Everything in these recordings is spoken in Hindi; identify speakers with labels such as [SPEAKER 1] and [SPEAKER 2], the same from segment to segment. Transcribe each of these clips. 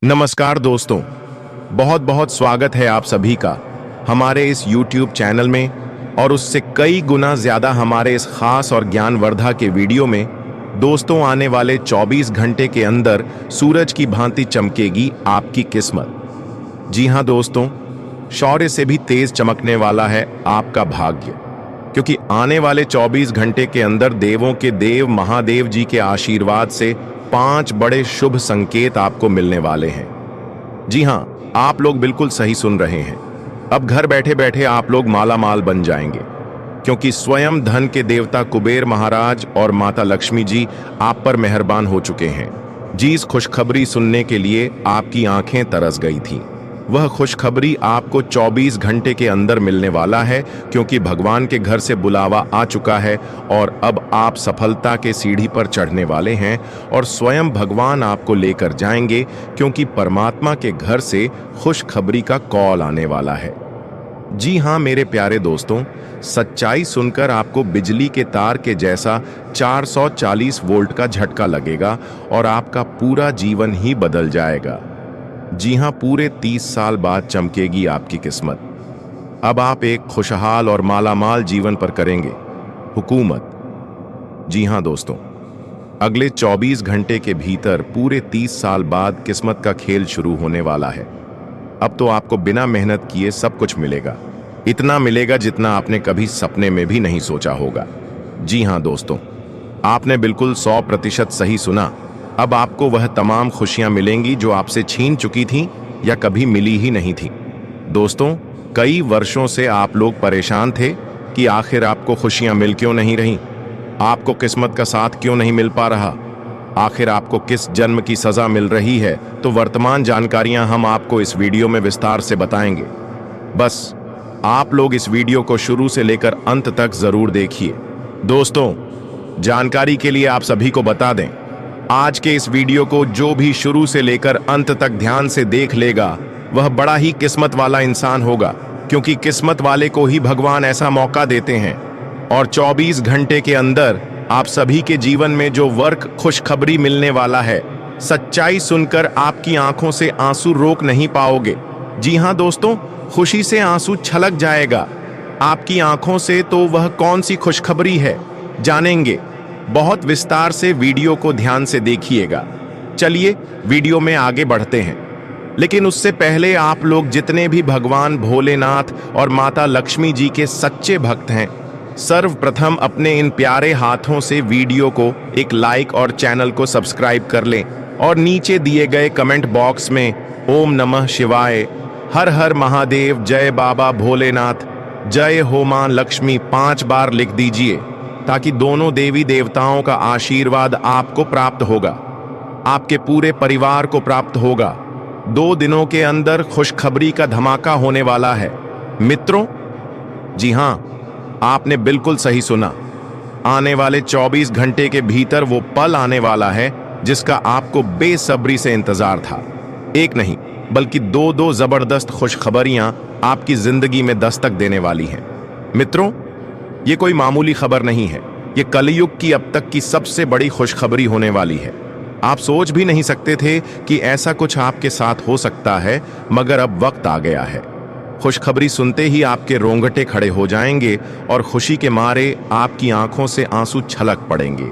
[SPEAKER 1] नमस्कार दोस्तों, बहुत बहुत स्वागत है आप सभी का हमारे इस YouTube चैनल में और उससे कई गुना ज़्यादा हमारे इस खास और ज्ञानवर्धक के वीडियो में। दोस्तों, आने वाले 24 घंटे के अंदर सूरज की भांति चमकेगी आपकी किस्मत। जी हाँ दोस्तों, शौर्य से भी तेज चमकने वाला है आपका भाग्य, क्योंकि आने वाले 24 घंटे के अंदर देवों के देव महादेव जी के आशीर्वाद से 5 बड़े शुभ संकेत आपको मिलने वाले हैं। जी हाँ, आप लोग बिल्कुल सही सुन रहे हैं। अब घर बैठे बैठे आप लोग माला माल बन जाएंगे, क्योंकि स्वयं धन के देवता कुबेर महाराज और माता लक्ष्मी जी आप पर मेहरबान हो चुके हैं। जी, इस खुशखबरी सुनने के लिए आपकी आंखें तरस गई थीं। वह खुशखबरी आपको 24 घंटे के अंदर मिलने वाला है, क्योंकि भगवान के घर से बुलावा आ चुका है और अब आप सफलता के सीढ़ी पर चढ़ने वाले हैं और स्वयं भगवान आपको लेकर जाएंगे, क्योंकि परमात्मा के घर से खुशखबरी का कॉल आने वाला है। जी हाँ मेरे प्यारे दोस्तों, सच्चाई सुनकर आपको बिजली के तार के जैसा 440 वोल्ट का झटका लगेगा और आपका पूरा जीवन ही बदल जाएगा। जी हाँ, पूरे 30 साल बाद चमकेगी आपकी किस्मत। अब आप एक खुशहाल और मालामाल जीवन पर करेंगे हुकूमत। जी हाँ दोस्तों, अगले 24 घंटे के भीतर पूरे 30 साल बाद किस्मत का खेल शुरू होने वाला है। अब तो आपको बिना मेहनत किए सब कुछ मिलेगा। इतना मिलेगा जितना आपने कभी सपने में भी नहीं सोचा होगा। जी हाँ दोस्तों, आपने बिल्कुल 100% सही सुना। अब आपको वह तमाम खुशियां मिलेंगी जो आपसे छीन चुकी थीं या कभी मिली ही नहीं थी। दोस्तों, कई वर्षों से आप लोग परेशान थे कि आखिर आपको खुशियां मिल क्यों नहीं रहीं, आपको किस्मत का साथ क्यों नहीं मिल पा रहा, आखिर आपको किस जन्म की सजा मिल रही है। तो वर्तमान जानकारियां हम आपको इस वीडियो में विस्तार से बताएंगे। बस आप लोग इस वीडियो को शुरू से लेकर अंत तक जरूर देखिए। दोस्तों, जानकारी के लिए आप सभी को बता दें, आज के इस वीडियो को जो भी शुरू से लेकर अंत तक ध्यान से देख लेगा वह बड़ा ही किस्मत वाला इंसान होगा, क्योंकि किस्मत वाले को ही भगवान ऐसा मौका देते हैं। और 24 घंटे के अंदर आप सभी के जीवन में जो वर्क खुशखबरी मिलने वाला है, सच्चाई सुनकर आपकी आंखों से आंसू रोक नहीं पाओगे। जी हाँ दोस्तों, खुशी से आंसू छलक जाएगा आपकी आंखों से। तो वह कौन सी खुशखबरी है, जानेंगे। बहुत विस्तार से वीडियो को ध्यान से देखिएगा। चलिए वीडियो में आगे बढ़ते हैं, लेकिन उससे पहले आप लोग जितने भी भगवान भोलेनाथ और माता लक्ष्मी जी के सच्चे भक्त हैं, सर्वप्रथम अपने इन प्यारे हाथों से वीडियो को एक लाइक और चैनल को सब्सक्राइब कर लें और नीचे दिए गए कमेंट बॉक्स में ओम नमः शिवाय, हर हर महादेव, जय बाबा भोलेनाथ, जय हो मां लक्ष्मी 5 बार लिख दीजिए, ताकि दोनों देवी देवताओं का आशीर्वाद आपको प्राप्त होगा, आपके पूरे परिवार को प्राप्त होगा। 2 दिनों के अंदर खुशखबरी का धमाका होने वाला है मित्रों। जी हां, आपने बिल्कुल सही सुना। आने वाले 24 घंटे के भीतर वो पल आने वाला है जिसका आपको बेसब्री से इंतजार था। एक नहीं बल्कि 2 जबरदस्त खुशखबरियां आपकी जिंदगी में दस्तक देने वाली हैं। मित्रों, ये कोई मामूली खबर नहीं है, ये कलयुग की अब तक की सबसे बड़ी खुशखबरी होने वाली है। आप सोच भी नहीं सकते थे कि ऐसा कुछ आपके साथ हो सकता है, मगर अब वक्त आ गया है। खुशखबरी सुनते ही आपके रोंगटे खड़े हो जाएंगे और खुशी के मारे आपकी आंखों से आंसू छलक पड़ेंगे।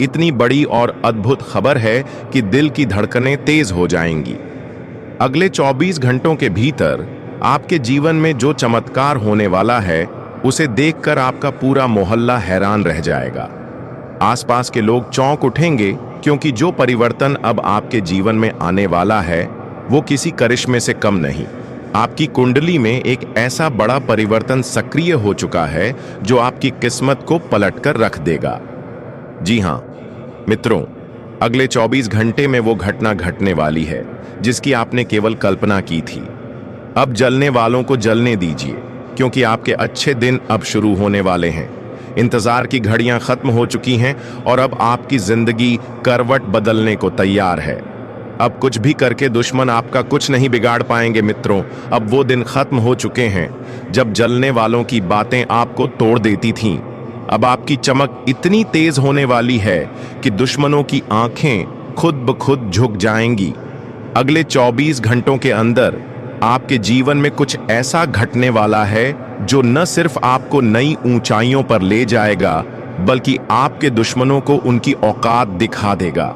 [SPEAKER 1] इतनी बड़ी और अद्भुत खबर है कि दिल की धड़कनें तेज हो जाएंगी। अगले 24 घंटों के भीतर आपके जीवन में जो चमत्कार होने वाला है, उसे देखकर आपका पूरा मोहल्ला हैरान रह जाएगा। आसपास के लोग चौंक उठेंगे, क्योंकि जो परिवर्तन अब आपके जीवन में आने वाला है वो किसी करिश्मे से कम नहीं। आपकी कुंडली में एक ऐसा बड़ा परिवर्तन सक्रिय हो चुका है जो आपकी किस्मत को पलटकर रख देगा। जी हाँ मित्रों, अगले 24 घंटे में वो घटना घटने वाली है जिसकी आपने केवल कल्पना की थी। अब जलने वालों को जलने दीजिए, क्योंकि आपके अच्छे दिन अब शुरू होने वाले हैं। इंतजार की घड़ियां खत्म हो चुकी हैं और अब आपकी जिंदगी करवट बदलने को तैयार है। अब कुछ भी करके दुश्मन आपका कुछ नहीं बिगाड़ पाएंगे मित्रों। अब वो दिन खत्म हो चुके हैं जब जलने वालों की बातें आपको तोड़ देती थीं। अब आपकी चमक इतनी तेज होने वाली है कि दुश्मनों की आंखें खुद ब खुद झुक जाएंगी। अगले 24 घंटों के अंदर आपके जीवन में कुछ ऐसा घटने वाला है जो न सिर्फ आपको नई ऊंचाइयों पर ले जाएगा, बल्कि आपके दुश्मनों को उनकी औकात दिखा देगा।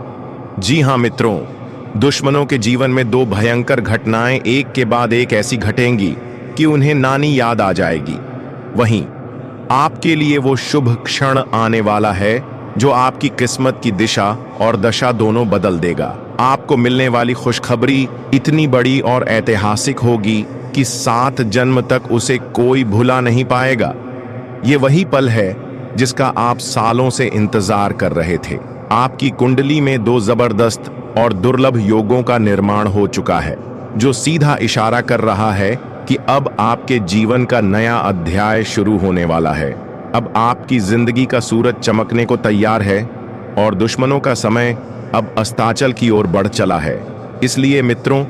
[SPEAKER 1] जी हां मित्रों, दुश्मनों के जीवन में दो भयंकर घटनाएं एक के बाद एक ऐसी घटेंगी कि उन्हें नानी याद आ जाएगी। वहीं आपके लिए वो शुभ क्षण आने वाला है जो आपकी किस्मत की दिशा और दशा दोनों बदल देगा। आपको मिलने वाली खुशखबरी इतनी बड़ी और ऐतिहासिक होगी कि 7 जन्म तक उसे कोई भुला नहीं पाएगा। ये वही पल है जिसका आप सालों से इंतजार कर रहे थे। आपकी कुंडली में 2 जबरदस्त और दुर्लभ योगों का निर्माण हो चुका है, जो सीधा इशारा कर रहा है कि अब आपके जीवन का नया अध्याय शुरू होने वाला है। अब आपकी जिंदगी का सूरज चमकने को तैयार है और दुश्मनों का समय अब अस्ताचल की ओर बढ़ चला है। इसलिए मित्रों,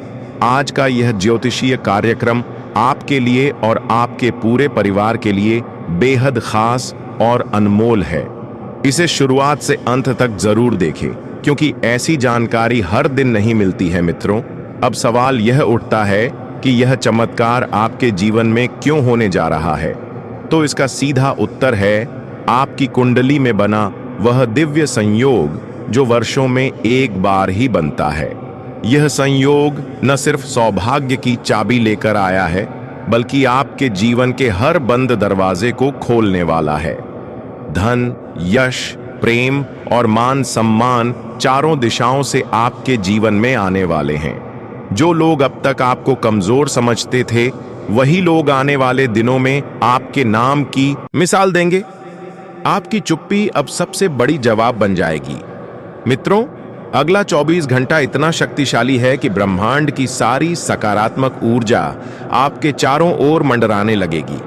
[SPEAKER 1] आज का यह ज्योतिषीय कार्यक्रम आपके लिए और आपके पूरे परिवार के लिए बेहद खास और अनमोल है। इसे शुरुआत से अंत तक जरूर देखें, क्योंकि ऐसी जानकारी हर दिन नहीं मिलती है मित्रों। अब सवाल यह उठता है कि यह चमत्कार आपके जीवन में क्यों होने जा रहा है? तो इसका सीधा उत्तर है आपकी कुंडली में बना वह दिव्य संयोग जो वर्षों में एक बार ही बनता है। यह संयोग न सिर्फ सौभाग्य की चाबी लेकर आया है, बल्कि आपके जीवन के हर बंद दरवाजे को खोलने वाला है। धन, यश, प्रेम और मान सम्मान चारों दिशाओं से आपके जीवन में आने वाले हैं। जो लोग अब तक आपको कमजोर समझते थे, वही लोग आने वाले दिनों में आपके नाम की मिसाल देंगे। आपकी चुप्पी अब सबसे बड़ी जवाब बन जाएगी। मित्रों, अगला 24 घंटा इतना शक्तिशाली है कि ब्रह्मांड की सारी सकारात्मक ऊर्जा आपके चारों ओर मंडराने लगेगी।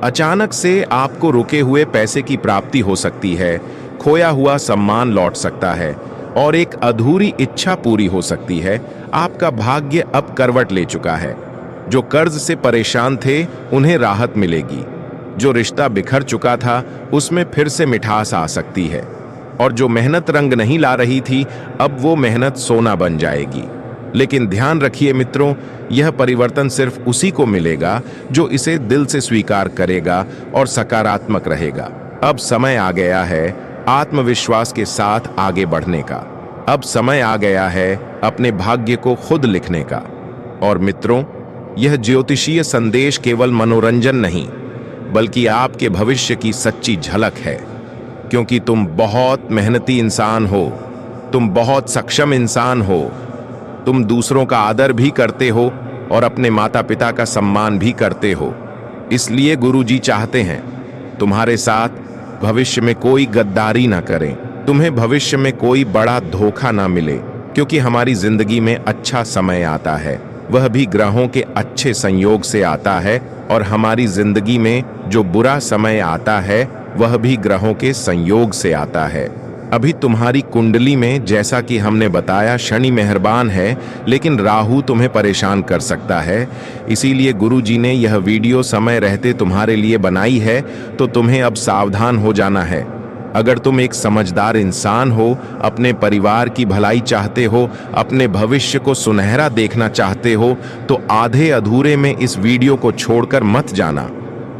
[SPEAKER 1] अचानक से आपको रुके हुए पैसे की प्राप्ति हो सकती है, खोया हुआ सम्मान लौट सकता है और एक अधूरी इच्छा पूरी हो सकती है। आपका भाग्य अब करवट ले चुका है। जो कर्ज से परेशान थे, उन्हें राहत मिलेगी। जो रिश्ता बिखर चुका था, उसमें फिर से मिठास आ सकती है। और जो मेहनत रंग नहीं ला रही थी, अब वो मेहनत सोना बन जाएगी। लेकिन ध्यान रखिए मित्रों, यह परिवर्तन सिर्फ उसी को मिलेगा जो इसे दिल से स्वीकार करेगा और सकारात्मक रहेगा। अब समय आ गया है आत्मविश्वास के साथ आगे बढ़ने का। अब समय आ गया है अपने भाग्य को खुद लिखने का। और मित्रों, यह ज्योतिषीय संदेश केवल मनोरंजन नहीं, बल्कि आपके भविष्य की सच्ची झलक है। क्योंकि तुम बहुत मेहनती इंसान हो, तुम बहुत सक्षम इंसान हो, तुम दूसरों का आदर भी करते हो और अपने माता पिता का सम्मान भी करते हो। इसलिए गुरुजी चाहते हैं तुम्हारे साथ भविष्य में कोई गद्दारी ना करें, तुम्हें भविष्य में कोई बड़ा धोखा ना मिले। क्योंकि हमारी जिंदगी में अच्छा समय आता है, वह भी ग्रहों के अच्छे संयोग से आता है, और हमारी जिंदगी में जो बुरा समय आता है, वह भी ग्रहों के संयोग से आता है। अभी तुम्हारी कुंडली में, जैसा कि हमने बताया, शनि मेहरबान है, लेकिन राहु तुम्हें परेशान कर सकता है। इसीलिए गुरुजी ने यह वीडियो समय रहते तुम्हारे लिए बनाई है, तो तुम्हें अब सावधान हो जाना है। अगर तुम एक समझदार इंसान हो, अपने परिवार की भलाई चाहते हो, अपने भविष्य को सुनहरा देखना चाहते हो, तो आधे अधूरे में इस वीडियो को छोड़कर मत जाना।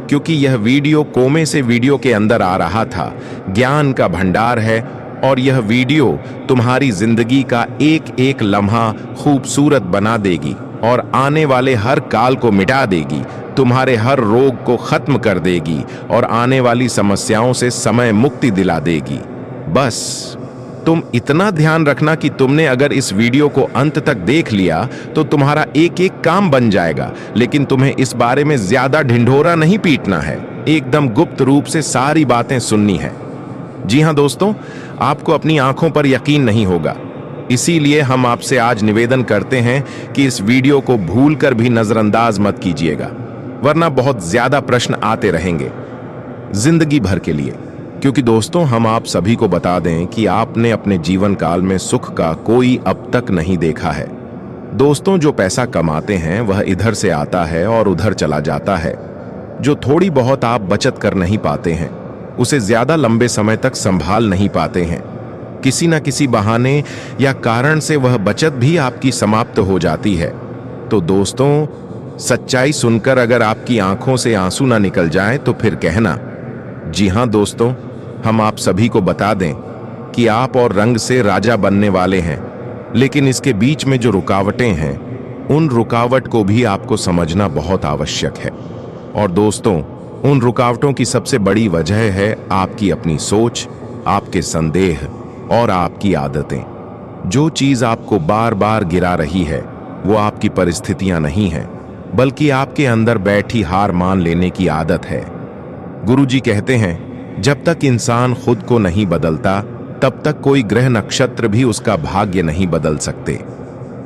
[SPEAKER 1] क्योंकि यह वीडियो कोमे से वीडियो के अंदर आ रहा था, ज्ञान का भंडार है, और यह वीडियो तुम्हारी जिंदगी का एक एक लम्हा खूबसूरत बना देगी और आने वाले हर काल को मिटा देगी, तुम्हारे हर रोग को खत्म कर देगी और आने वाली समस्याओं से समय मुक्ति दिला देगी। बस तुम इतना ध्यान रखना कि तुमने अगर इस वीडियो को अंत तक देख लिया तो तुम्हारा एक एक काम बन जाएगा। लेकिन तुम्हें इस बारे में ज्यादा ढिंढोरा नहीं पीटना है, एकदम गुप्त रूप से सारी बातें सुननी है। जी हाँ दोस्तों, आपको अपनी आंखों पर यकीन नहीं होगा, इसीलिए हम आपसे आज निवेदन करते हैं कि इस वीडियो को भूलकर भी नजरअंदाज मत कीजिएगा, वरना बहुत ज्यादा प्रश्न आते रहेंगे जिंदगी भर के लिए। क्योंकि दोस्तों, हम आप सभी को बता दें कि आपने अपने जीवन काल में सुख का कोई अब तक नहीं देखा है। दोस्तों, जो पैसा कमाते हैं वह इधर से आता है और उधर चला जाता है। जो थोड़ी बहुत आप बचत कर नहीं पाते हैं, उसे ज्यादा लंबे समय तक संभाल नहीं पाते हैं। किसी न किसी बहाने या कारण से वह बचत भी आपकी समाप्त हो जाती है। तो दोस्तों, सच्चाई सुनकर अगर आपकी आंखों से आंसू ना निकल जाए तो फिर कहना। जी हाँ दोस्तों, हम आप सभी को बता दें कि आप और रंग से राजा बनने वाले हैं, लेकिन इसके बीच में जो रुकावटें हैं, उन रुकावट को भी आपको समझना बहुत आवश्यक है। और दोस्तों, उन रुकावटों की सबसे बड़ी वजह है आपकी अपनी सोच, आपके संदेह और आपकी आदतें। जो चीज आपको बार बार गिरा रही है वो आपकी परिस्थितियां नहीं हैं, बल्कि आपके अंदर बैठी हार मान लेने की आदत है। गुरुजी कहते हैं, जब तक इंसान खुद को नहीं बदलता तब तक कोई ग्रह नक्षत्र भी उसका भाग्य नहीं बदल सकते।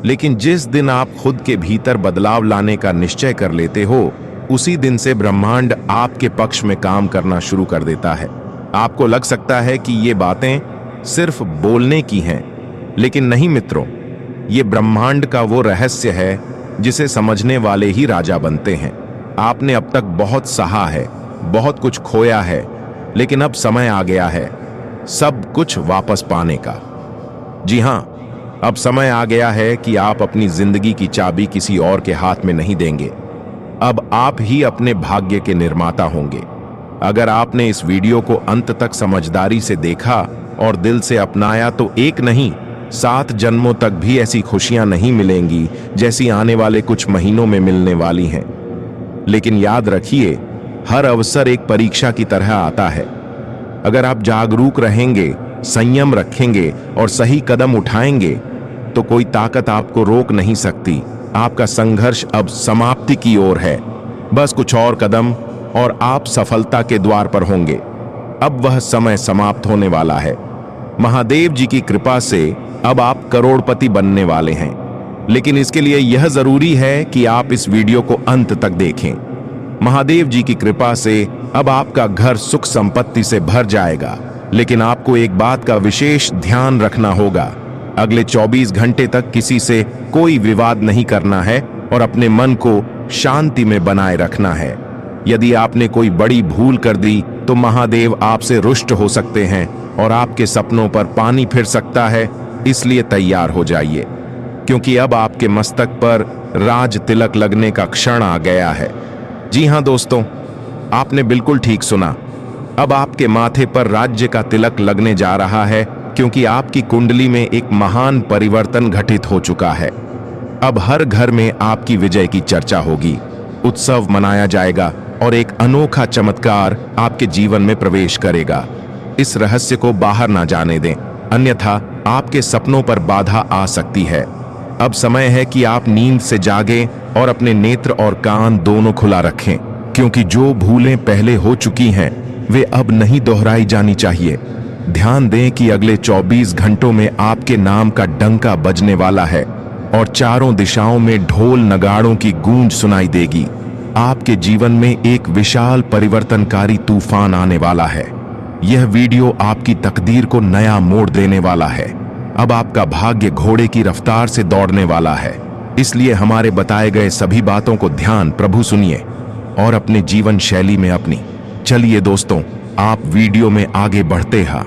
[SPEAKER 1] लेकिन जिस दिन आप खुद के भीतर बदलाव लाने का निश्चय कर लेते हो, उसी दिन से ब्रह्मांड आपके पक्ष में काम करना शुरू कर देता है। आपको लग सकता है कि ये बातें सिर्फ बोलने की हैं, लेकिन नहीं मित्रों, ये ब्रह्मांड का वो रहस्य है जिसे समझने वाले ही राजा बनते हैं। आपने अब तक बहुत सहा है, बहुत कुछ खोया है, लेकिन अब समय आ गया है सब कुछ वापस पाने का। जी हां, अब समय आ गया है कि आप अपनी जिंदगी की चाबी किसी और के हाथ में नहीं देंगे। अब आप ही अपने भाग्य के निर्माता होंगे। अगर आपने इस वीडियो को अंत तक समझदारी से देखा और दिल से अपनाया तो एक नहीं, 7 जन्मों तक भी ऐसी खुशियां नहीं मिलेंगी जैसी आने वाले कुछ महीनों में मिलने वाली हैं। लेकिन याद रखिए, हर अवसर एक परीक्षा की तरह आता है। अगर आप जागरूक रहेंगे, संयम रखेंगे और सही कदम उठाएंगे तो कोई ताकत आपको रोक नहीं सकती। आपका संघर्ष अब समाप्ति की ओर है। बस कुछ और कदम और आप सफलता के द्वार पर होंगे। अब वह समय समाप्त होने वाला है। महादेव जी की कृपा से अब आप करोड़पति बनने वाले हैं। लेकिन इसके लिए यह जरूरी है कि आप इस वीडियो को अंत तक देखें। महादेव जी की कृपा से अब आपका घर सुख संपत्ति से भर जाएगा। लेकिन आपको एक बात का विशेष ध्यान रखना होगा। अगले 24 घंटे तक किसी से कोई विवाद नहीं करना है और अपने मन को शांति में बनाए रखना है। यदि आपने कोई बड़ी भूल कर दी तो महादेव आपसे रुष्ट हो सकते हैं और आपके सपनों पर पानी फिर सकता है। इसलिए तैयार हो जाइए, क्योंकि अब आपके मस्तक पर राज तिलक लगने का क्षण आ गया है। जी हां दोस्तों, आपने बिल्कुल ठीक सुना। अब आपके माथे पर राज्य का तिलक लगने जा रहा है, क्योंकि आपकी कुंडली में एक महान परिवर्तन घटित हो चुका है। अब हर घर में आपकी विजय की चर्चा होगी, उत्सव मनाया जाएगा और एक अनोखा चमत्कार आपके जीवन में प्रवेश करेगा। इस रहस्य को बाहर ना जाने दें, अन्यथा आपके सपनों पर बाधा आ सकती है। अब समय है कि आप नींद से जागें और अपने नेत्र और कान दोनों खुला रखें, क्योंकि जो भूलें पहले हो चुकी हैं वे अब नहीं दोहराई जानी चाहिए। ध्यान दें कि अगले 24 घंटों में आपके नाम का डंका बजने वाला है और चारों दिशाओं में ढोल नगाड़ों की गूंज सुनाई देगी। आपके जीवन में एक विशाल परिवर्तनकारी तूफान आने वाला है। यह वीडियो आपकी तकदीर को नया मोड़ देने वाला है। अब आपका भाग्य घोड़े की रफ्तार से दौड़ने वाला है। इसलिए हमारे बताए गए सभी बातों को ध्यान प्रभु सुनिए और अपने जीवन शैली में अपनी। चलिए दोस्तों, आप वीडियो में आगे बढ़ते हैं।